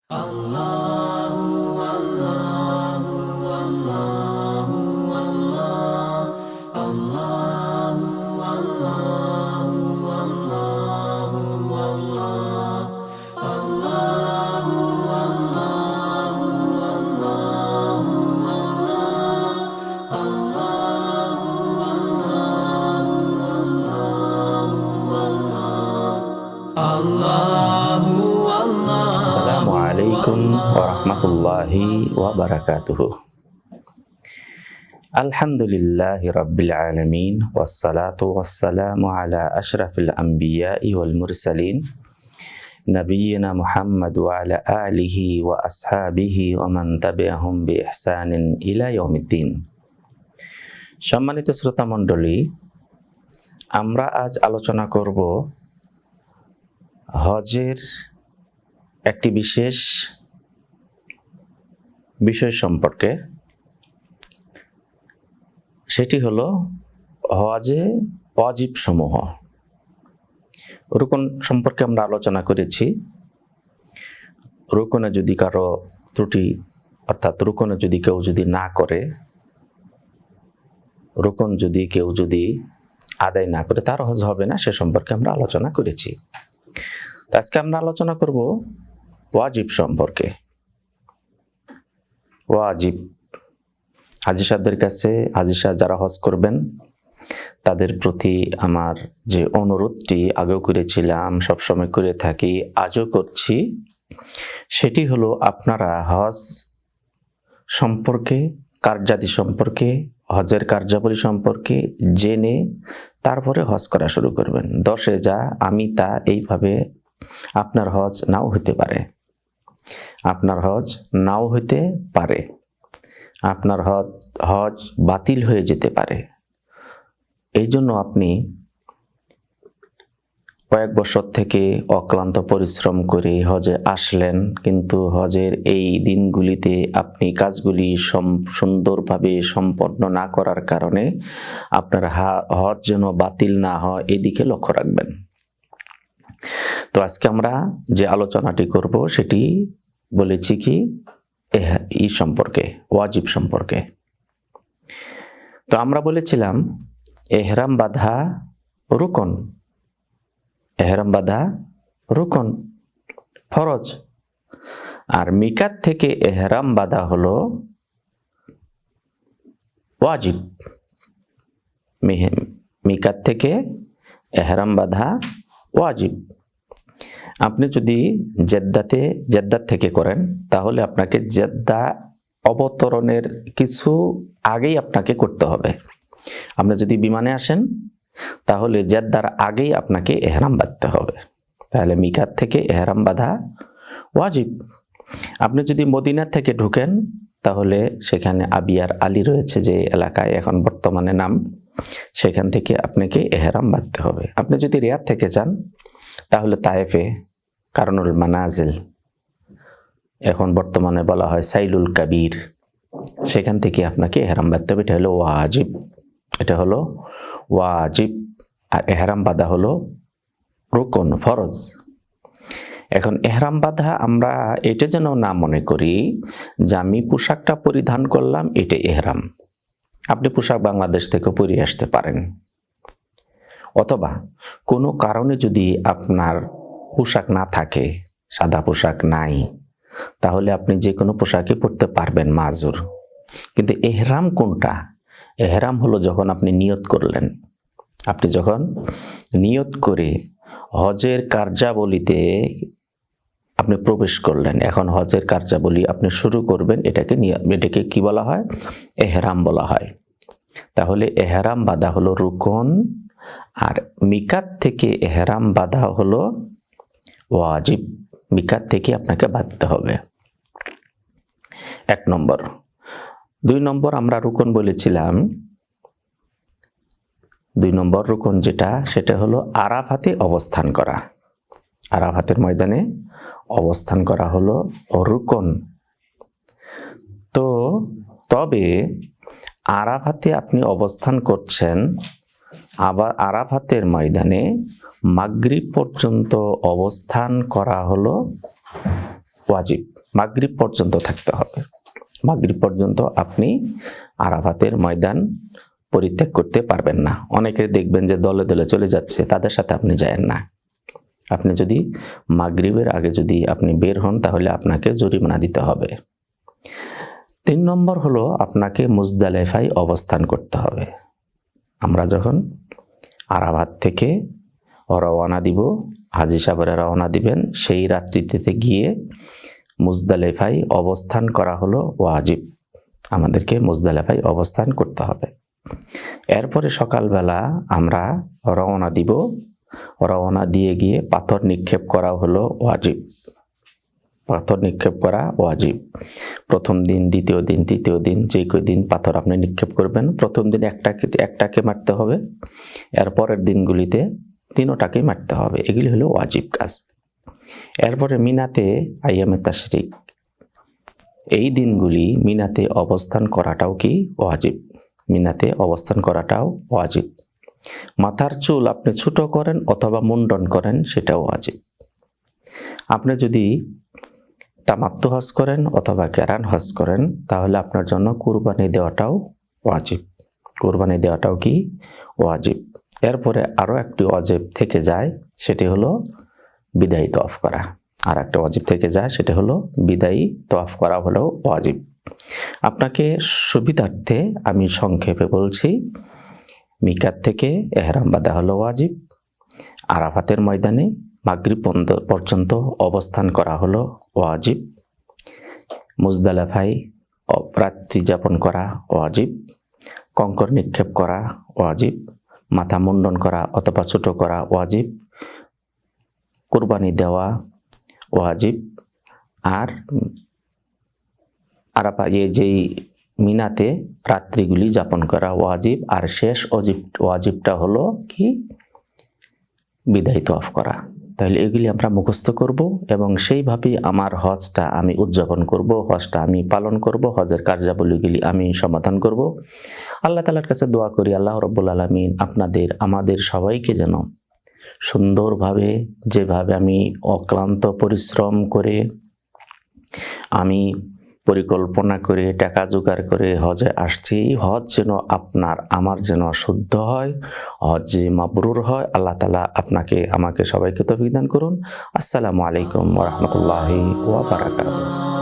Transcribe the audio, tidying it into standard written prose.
আসসালামু আলাইকুম ওরহমতুল্লাহি ওয়াবারাকাতুহু। আলহামদুলিল্লাহি রাব্বিল আলামিন ওয়াসসালাতু ওয়াসসালামু আলা আশরাফিল আম্বিয়াই ওয়াল মুরসালিন নবিয়িনা মুহাম্মদ ওয়া আলা আলিহি ওয়া আসহাবিহি ওয়া মান তাবিআহুম বিইহসানিন ইলা ইয়াউমিদ্দিন। সম্মানিত শ্রোতা মণ্ডলী, আমরা আজ আলোচনা করব হজের একটি বিশেষ বিষয় সম্পর্কে। সেটি হলো হজে ওয়াজিব সমূহ। রুকন সম্পর্কে আমরা আলোচনা করেছি। রুকনে যদি কারো ত্রুটি, অর্থাৎ রুকনে যদি কেউ যদি না করে, রুকন যদি কেউ যদি আদায় না করে, তার হজ হবে না, সে সম্পর্কে আমরা আলোচনা করেছি। তো আজকে আমরা আলোচনা করব ওয়াজিব সম্পর্কে। ওয়াজিব, হাজী সাহেবদের কাছে, হাজী সাহেব যারা হজ করবেন তাদের প্রতি আমার যে অনুরোধটি আগেও করেছিলাম, সবসময় করে থাকি, আজও করছি, সেটি হলো আপনারা হজ সম্পর্কে, কার্যাদি সম্পর্কে, হজের কার্যাবলী সম্পর্কে জেনে তারপরে হজ করা শুরু করবেন। দশে যা আমি তা, এইভাবে আপনার হজ নাও হতে পারে, আপনার হজ নাও হতে পারে, আপনার হজ বাতিল হয়ে যেতে পারে। এই জন্য আপনি কয়েক বছর থেকে অক্লান্ত পরিশ্রম করে হজে আসলেন, কিন্তু হজের এই দিনগুলিতে আপনি কাজগুলি সুন্দরভাবে সম্পন্ন না করার কারণে আপনার হজ যেন বাতিল না হয়, এদিকে লক্ষ্য রাখবেন। তো আজকে আমরা যে আলোচনাটি করব সেটি বলেছি কি এই সম্পর্কে, ওয়াজিব সম্পর্কে। তো আমরা বলেছিলাম এহরাম বাঁধা রুকন, এহরাম বাঁধা রুকন ফরজ, আর মিকাত থেকে এহরাম বাঁধা হলো ওয়াজিব। মিকাত থেকে এহরাম বাঁধা ওয়াজিব। আপনি যদি জেদ্দা থেকে করেন, তাহলে আপনাকে জেদ্দা অবতরণের কিছু আগেই আপনাকে করতে হবে। আপনি যদি বিমানে আসেন, তাহলে জেদ্দার আগেই আপনাকে এহরাম বাঁধতে হবে। তাহলে মিকাত থেকে এহরাম বাঁধা ওয়াজিব। আপনি যদি মদিনা থেকে ঢুকেন, তাহলে সেখানে আবিয়ার আলী রয়েছে যে এলাকায় এখন বর্তমানে নাম, সেখান থেকে আপনাকে এহরাম বাঁধতে হবে। আপনি যদি রিয়াদ থেকে যান, তাহলে তায়েফে কারনুল মানাজিল, এখন বর্তমানে বলা হয় সাইলুল কাবির, সেখান থেকে আপনাকে এহরাম বাঁধতে হবে। এটা হলো ওয়াজিব, এটা হলো ওয়াজিব। আর এহরাম বাঁধা হলো রুকন, ফরজ। এখন এহরাম বাঁধা আমরা এটা যেন না মনে করি যে আমি পোশাকটা পরিধান করলাম এটা এহরাম। আপনি পোশাক বাংলাদেশ থেকে পরে আসতে পারেন, অথবা কোনো কারণে যদি আপনার পোশাক না থাকে, সাদা পোশাক নাই, তাহলে আপনি যে কোনো পোশাকে পরতে পারবেন, মাজুর। কিন্তু এহরাম কোনটা? এহরাম হলো যখন আপনি নিয়ত করলেন, আপনি যখন নিয়ত করে হজের কার্যাবলীতে আপনি প্রবেশ করলেন, এখন হজের কার্যাবলী আপনি শুরু করবেন, এটাকে কি বলা হয়? এহরাম বলা হয়। তাহলে এহরাম বাঁধা হলো রুকন, আর মিকাত থেকে এহরাম বাঁধা হলো ওয়াজিব। মিকাত থেকে আপনাকে বাঁধতে হবে, 1 নম্বর। 2 নম্বর আমরা রুকন বলেছিলাম, 2 নম্বর রুকন যেটা, সেটা হলো আরাফাতে অবস্থান করা। আরাফাতের ময়দানে অবস্থান করা হলো রুকন। তো তবে আরাফাতে আপনি অবস্থান করছেন, আবার আরাফাতের ময়দানে মাগরিব পর্যন্ত অবস্থান করা হলো ওয়াজিব, মাগরিব পর্যন্ত থাকতে হবে। মাগরিব পর্যন্ত আপনি আরাফাতের ময়দান পরিত্যাগ করতে পারবেন না। অনেকে দেখবেন যে দলে দলে চলে যাচ্ছে, তাদের সাথে আপনি যায়েন না। আপনি যদি মাগরিবের আগে যদি আপনি বের হন তাহলে আপনাকে জরিমানা দিতে হবে। 3 নম্বর হলো আপনাকে মুজদালিফায় অবস্থান করতে হবে। আমরা যখন আরাফাত থেকে রওনা দিব, হাজী সাহেবরা রওনা দিবেন, সেই রাত্রিতে গিয়ে মুজদালিফায় অবস্থান করা হলো ওয়াজিব। আমাদেরকে মুজদালিফায় অবস্থান করতে হবে। এরপরে সকালবেলা আমরা রওনা দিব, রওনা দিয়ে গিয়ে পাথর নিক্ষেপ করা হলো ওয়াজিব। পাথর নিক্ষেপ করা ওয়াজিব। প্রথম দিন, দ্বিতীয় দিন, তৃতীয় দিন, যে কয়দিন পাথর আপনি নিক্ষেপ করবেন, প্রথম দিন একটাকে মারতে হবে, এরপরের দিনগুলিতে 3টাকে মারতে হবে। এগুলি হলো ওয়াজিব কাজ। এরপরে মিনাতে আইয়ামে তাশরিক, এই দিনগুলি মিনাতে অবস্থান করাটাও কি ওয়াজিব। মিনাতে অবস্থান করাটাও ওয়াজিব। মাথার চুল আপনি ছোট করেন অথবা মুন্ডন করেন, সেটাও ওয়াজিব। আপনি যদি তামাত্তু হজ করেন অথবা কেরান হজ করেন, তাহলে আপনার জন্য কুরবানি দেওয়াটাও ওয়াজিব। কুরবানি দেওয়াটাও কি ওয়াজিব। এরপরে আরও একটি ওয়াজিব থেকে যায়, সেটি হলো বিদায়ী তওয়াফ করা। আর একটা ওয়াজিব থেকে যায়, সেটা হলো বিদায়ী তওয়াফ করা হলো ওয়াজিব। আপনাকে সুবিধার্থে আমি সংক্ষেপে বলছি। মিকাত থেকে এহরাম বাঁধা হলো ওয়াজিব। আরাফাতের ময়দানে মাগরিব পর্যন্ত অবস্থান করা হলো ওয়াজিব। মুজদালিফায় রাত্রি যাপন করা ওয়াজিব। কঙ্কর নিক্ষেপ করা ওয়াজিব। মাথা মুন্ডন করা অথবা ছোট করা ওয়াজিব। কুরবানি দেওয়া ওয়াজিব। আর আরাফা যেই মিনাতে রাত্রিগুলি যাপন করা ওয়াজিব। আর শেষ ওয়াজিবটা হলো কি? বিদায়ী তওয়াফ করা। তাহলে এগুলি আমরা মুখস্থ করব এবং সেইভাবেই আমার হজটা আমি উদযাপন করব, হজটা আমি পালন করব, হজের কার্যাবলীগুলি আমি সমাধান করব। আল্লাহ তাআলার কাছে দোয়া করি, আল্লাহ রাব্বুল আলামিন আমাদের সবাইকে যেন সুন্দরভাবে, যেভাবে আমি অক্লান্ত পরিশ্রম করে আমি পরিকল্পনা করে টাকা জোগাড় করে হজে আসছি, হজ যেন আমার যেন শুদ্ধ হয়, হজ যে মাবরুর হয়। আল্লাহ তাআলা আমাকে সবাইকে তৌফিক দান করুন। আসসালামু আলাইকুম ওয়া রাহমাতুল্লাহি ওয়া বারাকাতুহু।